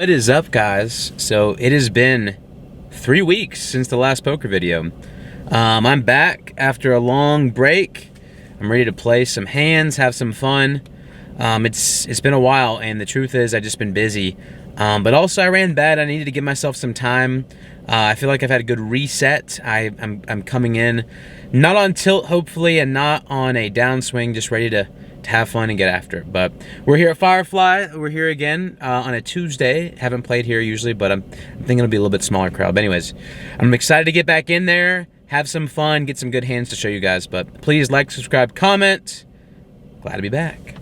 What is up, guys? So it has been 3 weeks since the last poker video. I'm back after a long break. I'm ready to play some hands, have some fun. It's been a while, and the truth is I've just been busy. But also I ran bad. I needed to give myself some time. I feel like I've had a good reset. I'm coming in not on tilt, hopefully, and not on a downswing, just ready to have fun and get after it. But we're here at Firefly. We're here again on a Tuesday. Haven't played here usually, but I'm thinking it'll be a little bit smaller crowd. But anyways, I'm excited to get back in there, have some fun, get some good hands to show you guys. But please like, subscribe, comment. Glad to be back.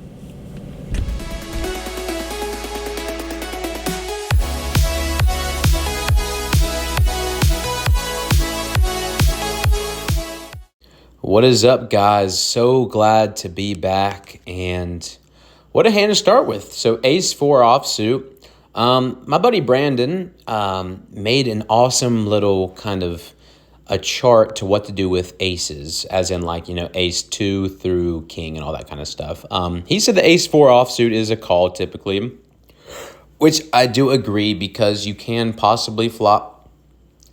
What is up, guys? So glad to be back, and what a hand to start with. So ace 4 offsuit. My buddy Brandon made an awesome little kind of a chart to what to do with aces, as in like, ace 2 through king and all that kind of stuff. He said the ace 4 offsuit is a call typically, which I do agree because you can possibly flop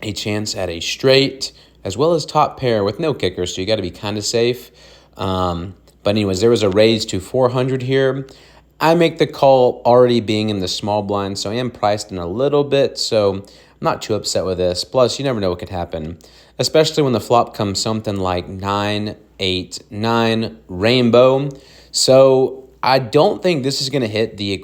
a chance at a straight as well as top pair with no kicker, so you got to be kind of safe. But anyways, there was a raise to 400 here. I make the call already being in the small blind, so I am priced in a little bit, so I'm not too upset with this. Plus, you never know what could happen, especially when the flop comes something like 9, 8, 9, rainbow. So I don't think this is going to hit the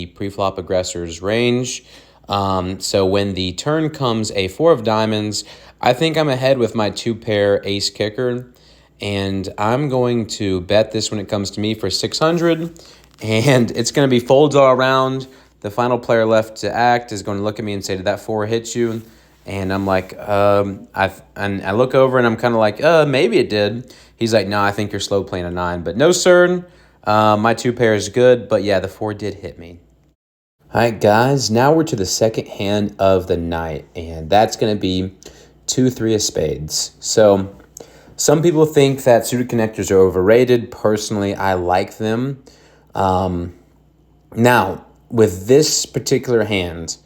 pre-flop aggressor's range. So when the turn comes a 4 of diamonds, I think I'm ahead with my 2-pair ace kicker, and I'm going to bet this when it comes to me for 600, and it's going to be folds all around. The final player left to act is going to look at me and say, "Did that 4 hit you?" And I'm like, I look over and I'm kind of like, maybe it did. He's like, "No, I think you're slow playing a 9." But no, sir, my 2-pair is good, but yeah, the 4 did hit me. All right, guys, now we're to the second hand of the night, and that's going to be 2-3 of spades. So some people think that suited connectors are overrated. Personally, I like them. Now, with this particular hand,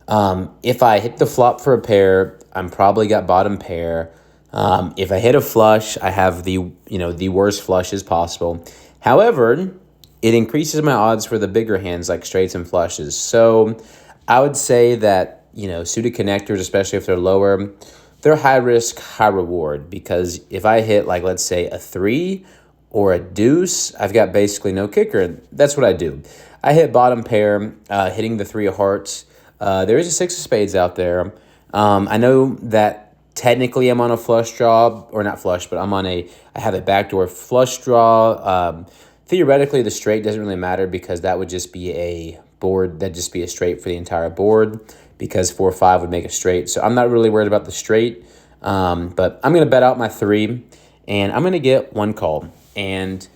if I hit the flop for a pair, I'm probably got bottom pair. If I hit a flush, I have the worst flushes possible. However, it increases my odds for the bigger hands like straights and flushes. So I would say that, suited connectors, especially if they're lower, they're high risk, high reward, because if I hit, like, let's say a 3 or a deuce, I've got basically no kicker. That's what I do. I hit bottom pair, hitting the 3 of hearts. There is a 6 of spades out there. I know that technically I'm on a flush draw, or not flush, but I have a backdoor flush draw. Theoretically, the straight doesn't really matter because that would just be a board. That'd just be a straight for the entire board, because 4-5 would make a straight. So I'm not really worried about the straight. But I'm going to bet out my 3, and I'm going to get 1 call. And,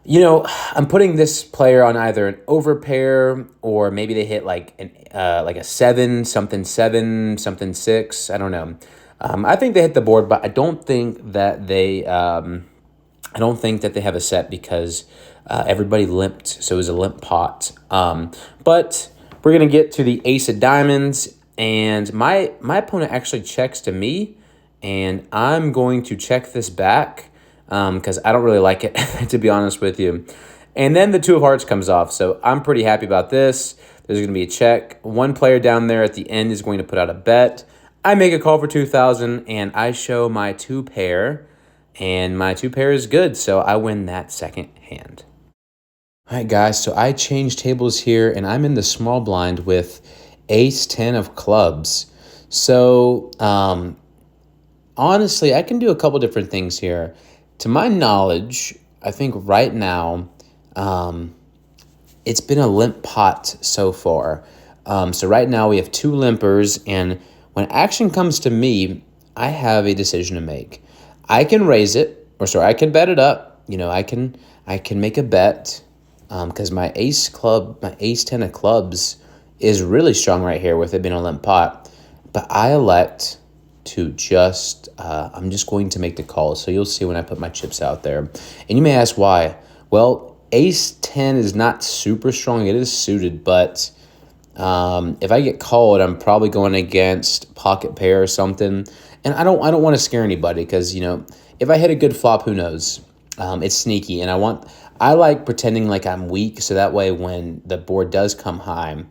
I'm putting this player on either an overpair, or maybe they hit like a 7, something 6. I don't know. I think they hit the board, but I don't think that they have a set because everybody limped, so it was a limp pot. But we're going to get to the ace of diamonds, and my opponent actually checks to me, and I'm going to check this back because I don't really like it, to be honest with you. And then the 2 of hearts comes off, so I'm pretty happy about this. There's going to be a check. One player down there at the end is going to put out a bet. I make a call for 2,000, and I show my 2-pair, and my 2-pair is good, so I win that second hand. All right, guys, so I changed tables here, and I'm in the small blind with ace 10 of clubs. So, honestly, I can do a couple different things here. To my knowledge, I think right now, it's been a limp pot so far. So right now we have 2 limpers, and when action comes to me, I have a decision to make. I can raise it, I can bet it up. I can make a bet. Because my ace 10 of clubs is really strong right here with it being a limp pot. But I elect to I'm just going to make the call. So you'll see when I put my chips out there. And you may ask why. Well, ace 10 is not super strong. It is suited, but If I get called, I'm probably going against pocket pair or something. And I don't want to scare anybody because, if I hit a good flop, who knows? It's sneaky, and I like pretending like I'm weak, so that way when the board does come high,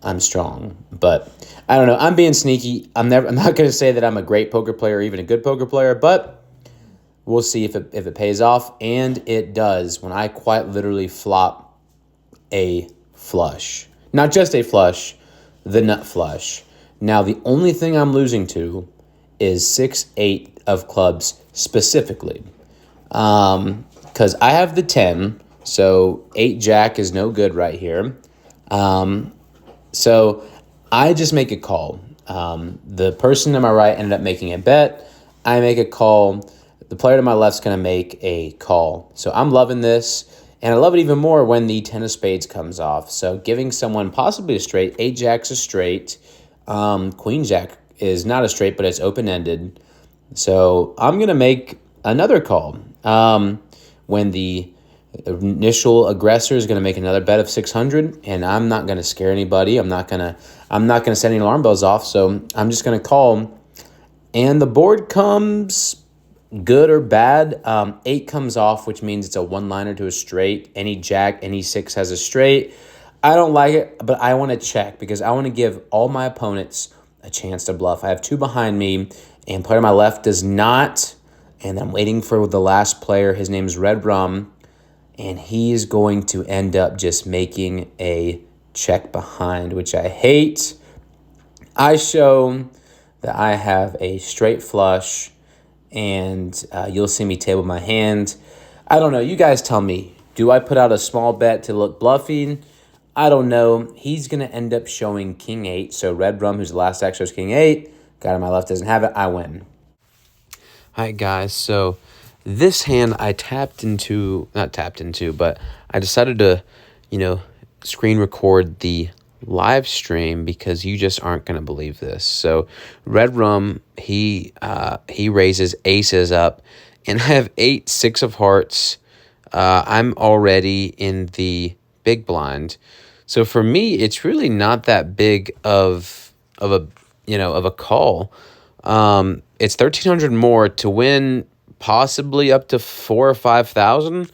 I'm strong. But I don't know. I'm being sneaky. I'm not going to say that I'm a great poker player or even a good poker player, but we'll see if it pays off, and it does when I quite literally flop a flush. Not just a flush, the nut flush. Now, the only thing I'm losing to is 6-8 of clubs specifically. Because I have the 10, so 8 jack is no good right here. So I just make a call. The person to my right ended up making a bet. I make a call. The player to my left's going to make a call. So I'm loving this. And I love it even more when the 10 of spades comes off. So giving someone possibly a straight, 8 jack's a straight. Queen jack is not a straight, but it's open-ended. So I'm going to make another call. When the initial aggressor is going to make another bet of 600, and I'm not going to scare anybody. I'm not going to set any alarm bells off. So I'm just going to call, and the board comes good or bad. 8 comes off, which means it's a one-liner to a straight. Any jack, any 6 has a straight. I don't like it, but I want to check because I want to give all my opponents a chance to bluff. I have 2 behind me, and player to my left does not. And I'm waiting for the last player. His name is Red Rum, and he's going to end up just making a check behind, which I hate. I show that I have a straight flush, and you'll see me table my hand. I don't know. You guys tell me. Do I put out a small bet to look bluffing? I don't know. He's going to end up showing King 8. So Red Rum, who's the last act, shows King 8. Guy on my left doesn't have it. I win. All right, guys. So this hand I but I decided to, screen record the live stream because you just aren't going to believe this. So Red Rum, he raises aces up, and I have 8, 6 of hearts. I'm already in the big blind. So for me, it's really not that big of a call. It's 1,300 more to win, possibly up to 4,000 or 5,000.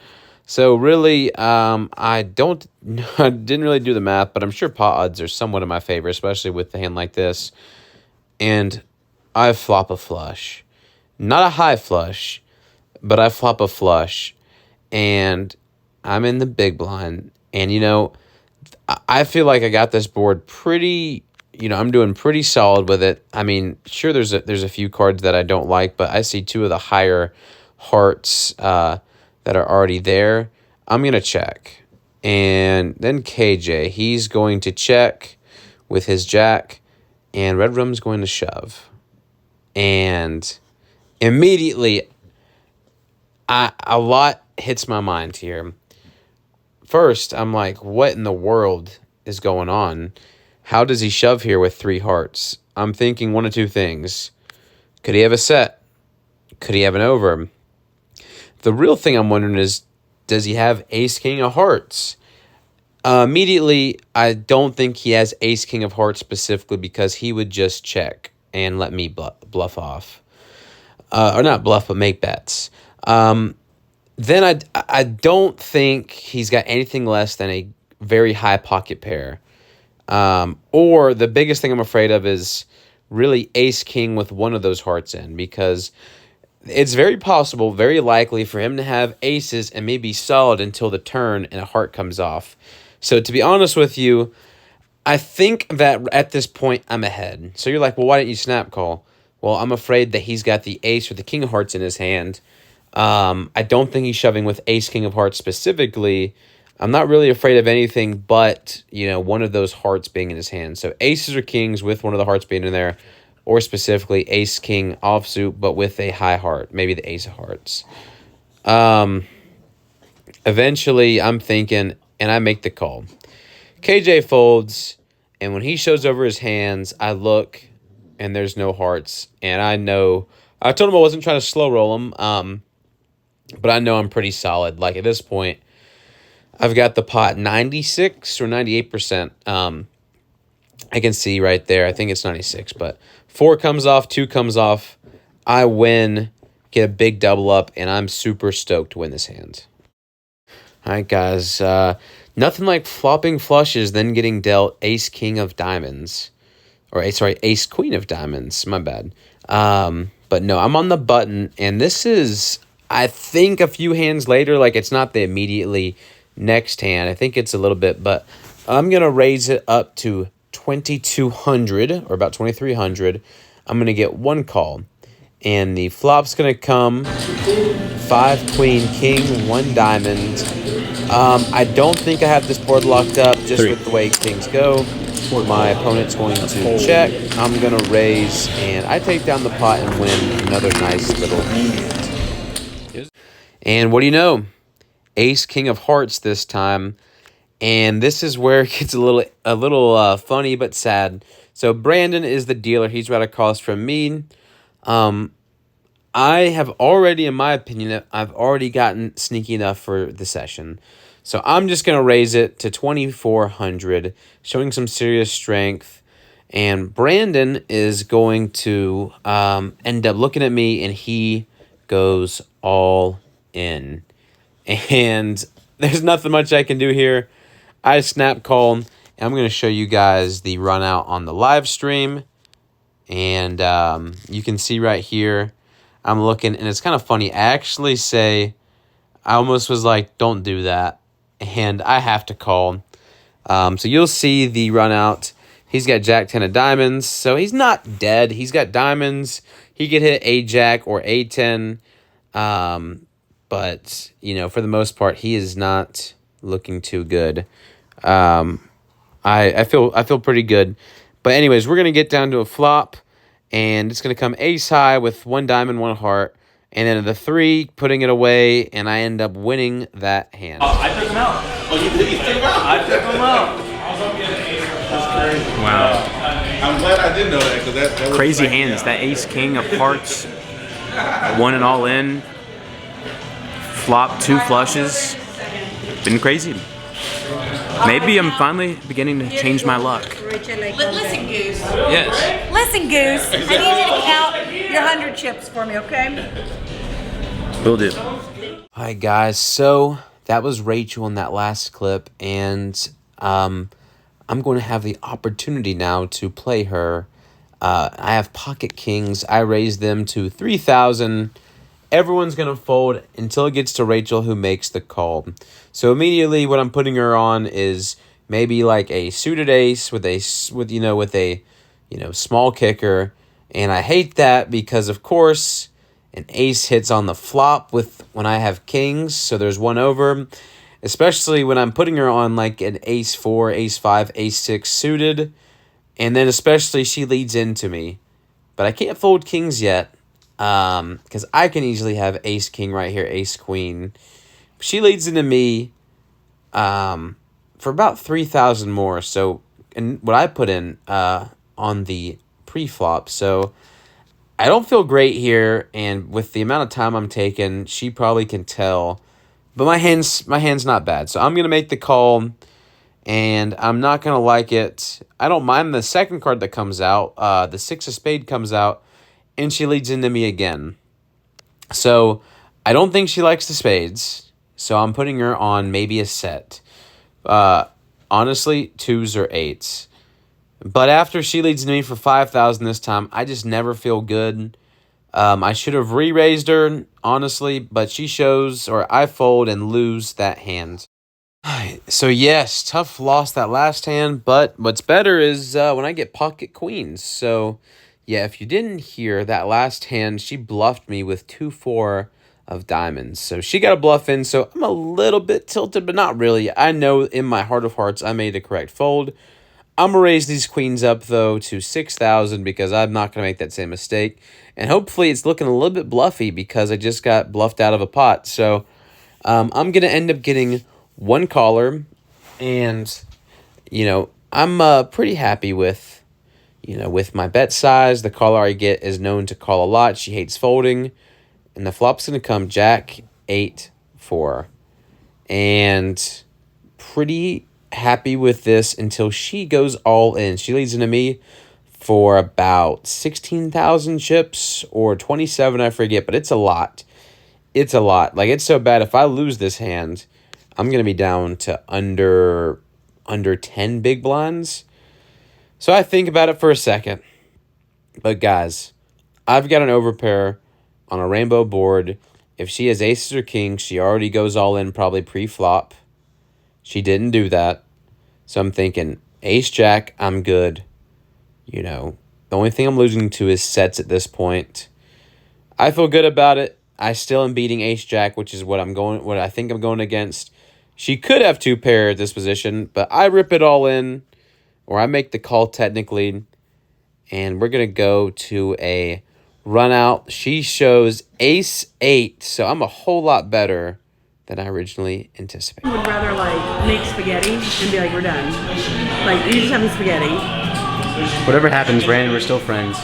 So really, I didn't really do the math, but I'm sure pot odds are somewhat in my favor, especially with a hand like this. And I flop a flush, not a high flush, but I flop a flush, and I'm in the big blind. And I feel like I got this board pretty. I'm doing pretty solid with it. I mean, sure, there's a few cards that I don't like, but I see 2 of the higher hearts that are already there. I'm going to check. And then KJ, he's going to check with his jack, and Red Rum's going to shove. And immediately, a lot hits my mind here. First, I'm like, what in the world is going on? How does he shove here with 3 hearts? I'm thinking one of 2 things. Could he have a set? Could he have an over? The real thing I'm wondering is, does he have ace-king of hearts? Immediately, I don't think he has ace-king of hearts specifically because he would just check and let me bluff off. Or not bluff, but make bets. Then I don't think he's got anything less than a very high pocket pair. Or the biggest thing I'm afraid of is really ace-king with one of those hearts in, because it's very possible, very likely for him to have aces and maybe solid until the turn and a heart comes off. So to be honest with you, I think that at this point I'm ahead. So you're like, well, why didn't you snap call? Well, I'm afraid that he's got the ace or the king of hearts in his hand. I don't think he's shoving with ace, king of hearts specifically. I'm not really afraid of anything but, one of those hearts being in his hand. So aces or kings with one of the hearts being in there, or specifically ace, king offsuit, but with a high heart, maybe the ace of hearts. Eventually, I'm thinking, and I make the call. KJ folds, and when he shows over his hands, I look, and there's no hearts. And I know, I told him I wasn't trying to slow roll him, but I know I'm pretty solid. Like at this point, I've got the pot 96 or 98%. I can see right there. I think it's 96, but 4 comes off, 2 comes off. I win, get a big double up, and I'm super stoked to win this hand. All right, guys. Nothing like flopping flushes, then getting dealt ace king of diamonds. Or, ace queen of diamonds. My bad. But no, I'm on the button, and this is, I think, a few hands later. Like, it's not the immediately next hand. I think it's a little bit, but I'm going to raise it up to 2,200, or about 2,300. I'm going to get 1 call, and the flop's going to come 5 queen, king, 1 diamond. I don't think I have this board locked up just with the way things go. My opponent's going to check. I'm going to raise, and I take down the pot and win another nice little hand. And what do you know? Ace, king of hearts this time. And this is where it gets a little funny but sad. So Brandon is the dealer. He's right across from me. I have already, in my opinion, I've already gotten sneaky enough for the session. So I'm just going to raise it to 2,400, showing some serious strength. And Brandon is going to end up looking at me, and he goes all in. And there's nothing much I can do here. I snap call, and I'm going to show you guys the run out on the live stream. And you can see right here, I'm looking, and it's kind of funny. I actually say, I almost was like, don't do that. And I have to call. So you'll see the run out. He's got Jack 10 of diamonds, so he's not dead. He's got diamonds. He could hit a Jack or a 10. But, you know, for the most part, he is not looking too good. I feel pretty good. But anyways, we're going to get down to a flop, and it's going to come ace high with 1 diamond, 1 heart. And then the 3, putting it away, and I end up winning that hand. I took him out. Oh, you took him out? I took him out. Wow. I'm glad I did know that, because that was Crazy like, hands. That ace king of hearts. 1 and all in. Flop 2 flushes. Been crazy. Maybe I'm finally beginning to change my luck. Listen, Goose. Yes. Listen, Goose. I need you to count your 100 chips for me, okay? Will do. Hi, guys. So that was Rachel in that last clip, and I'm going to have the opportunity now to play her. I have pocket kings. I raise them to 3,000. Everyone's going to fold until it gets to Rachel, who makes the call. So immediately what I'm putting her on is maybe like a suited ace with a small kicker. And I hate that because, of course, an ace hits on the flop when I have kings. So there's 1 over, especially when I'm putting her on like an ace 4, ace 5, ace 6 suited. And then especially she leads into me. But I can't fold kings yet. Because I can easily have ace king right here, ace queen. She leads into me for about 3,000 more. So, and what I put in on the pre-flop. So I don't feel great here, and with the amount of time I'm taking, she probably can tell. But my hand's not bad. So I'm gonna make the call, and I'm not gonna like it. I don't mind the second card that comes out. The 6 of spade comes out. And she leads into me again. So I don't think she likes the spades. So I'm putting her on maybe a set. Honestly, 2s or 8s. But after she leads into me for 5,000 this time, I just never feel good. I should have re-raised her, honestly. But she shows, or I fold and lose that hand. So yes, tough loss that last hand. But what's better is when I get pocket queens. So yeah, if you didn't hear that last hand, she bluffed me with 2-4 of diamonds. So she got a bluff in, so I'm a little bit tilted, but not really. I know in my heart of hearts I made a correct fold. I'm going to raise these queens up, though, to 6,000 because I'm not going to make that same mistake. And hopefully it's looking a little bit bluffy because I just got bluffed out of a pot. So I'm going to end up getting 1 caller, and, you know, I'm pretty happy with my bet size. The caller I get is known to call a lot. She hates folding. And the flop's going to come Jack 8-4. And pretty happy with this until she goes all in. She leads into me for about 16,000 chips or 27, I forget, but it's a lot. It's a lot. Like, it's so bad. If I lose this hand, I'm going to be down to under 10 big blinds. So I think about it for a second. But guys, I've got an overpair on a rainbow board. If she has aces or kings, she already goes all in probably pre-flop. She didn't do that. So I'm thinking ace-jack, I'm good. You know, the only thing I'm losing to is sets at this point. I feel good about it. I still am beating ace-jack, which is what I think I'm going against. She could have two pair at this position, but I rip it all in, or I make the call technically, and we're going to go to a run out. She shows ace-8, so I'm a whole lot better than I originally anticipated. I would rather, like, make spaghetti and be like, we're done. Like, you're just having spaghetti. Whatever happens, Brandon, we're still friends.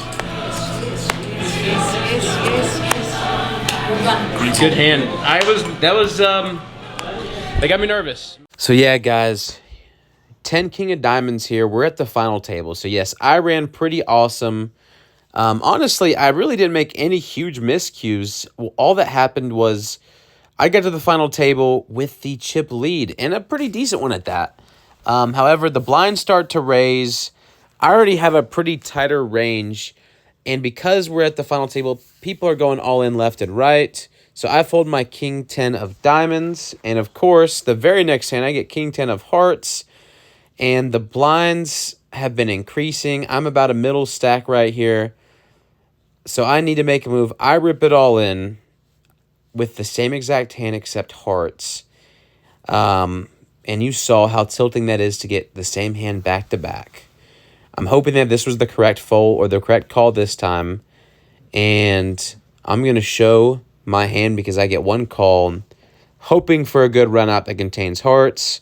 Good hand. They got me nervous. So yeah, guys, 10 king of diamonds here. We're at the final table. So yes, I ran pretty awesome. Honestly, I really didn't make any huge miscues. All that happened was I got to the final table with the chip lead, and a pretty decent one at that. However, the blinds start to raise. I already have a pretty tighter range, and because we're at the final table, people are going all in left and right. So I fold my king 10 of diamonds, and of course, the very next hand, I get king 10 of hearts, and the blinds have been increasing. I'm about a middle stack right here, so I need to make a move. I rip it all in with the same exact hand except hearts, and you saw how tilting that is to get the same hand back to back. I'm hoping that this was the correct fold or the correct call this time, and I'm going to show my hand because I get one call, hoping for a good run up that contains hearts.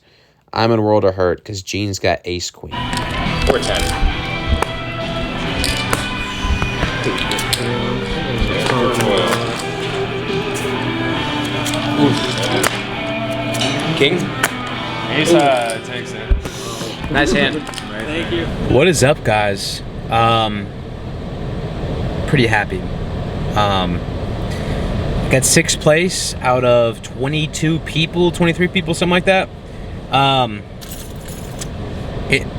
I'm in World of Hurt because Gene's got ace queen. Or 10. King? Ace takes it. Nice hand. Thank you. What is up, guys? Pretty happy. Got 6th place out of 22 people, 23 people, something like that.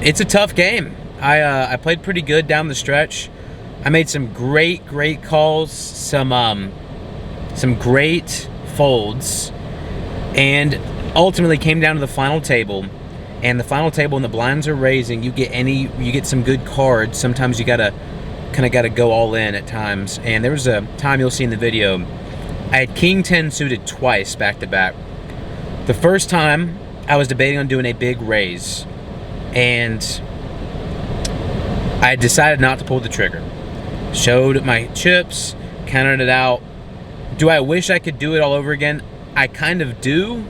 It's a tough game. I played pretty good down the stretch. I made some great calls, some great folds, and ultimately came down to the final table. And the final table, when the blinds are raising, you get some good cards. Sometimes you gotta go all in at times. And there was a time you'll see in the video, I had king 10 suited twice back to back. The first time I was debating on doing a big raise, and I decided not to pull the trigger. Showed my chips, counted it out. Do I wish I could do it all over again? I kind of do,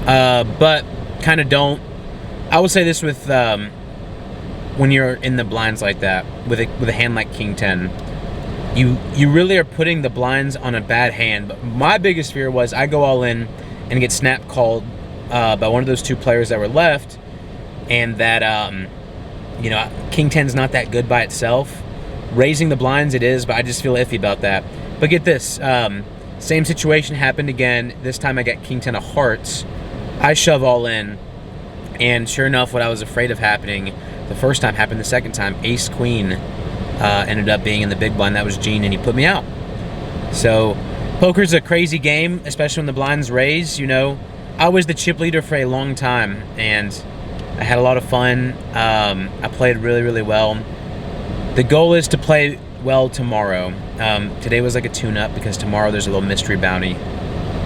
but kind of don't. I would say this with when you're in the blinds like that, with a hand like king 10, you really are putting the blinds on a bad hand. But my biggest fear was I go all in and get snap called by one of those two players that were left, and that king 10's not that good by itself. Raising the blinds it is, but I just feel iffy about that. But get this, same situation happened again. This time I got king 10 of hearts. I shove all in, and sure enough, what I was afraid of happening the first time happened the second time. Ace queen ended up being in the big blind. That was Gene, and he put me out. So poker's a crazy game, especially when the blinds raise. You know, I was the chip leader for a long time, and I had a lot of fun. I played really well. The goal is to play well tomorrow. Today was like a tune-up because tomorrow there's a little mystery bounty,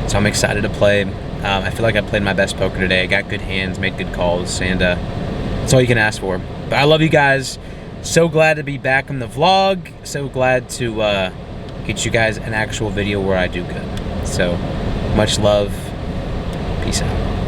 so I'm excited to play. I feel like I played my best poker today. I got good hands, made good calls, and that's all you can ask for. But I love you guys. So glad to be back on the vlog. So glad to get you guys an actual video where I do good. So much love. Peace out.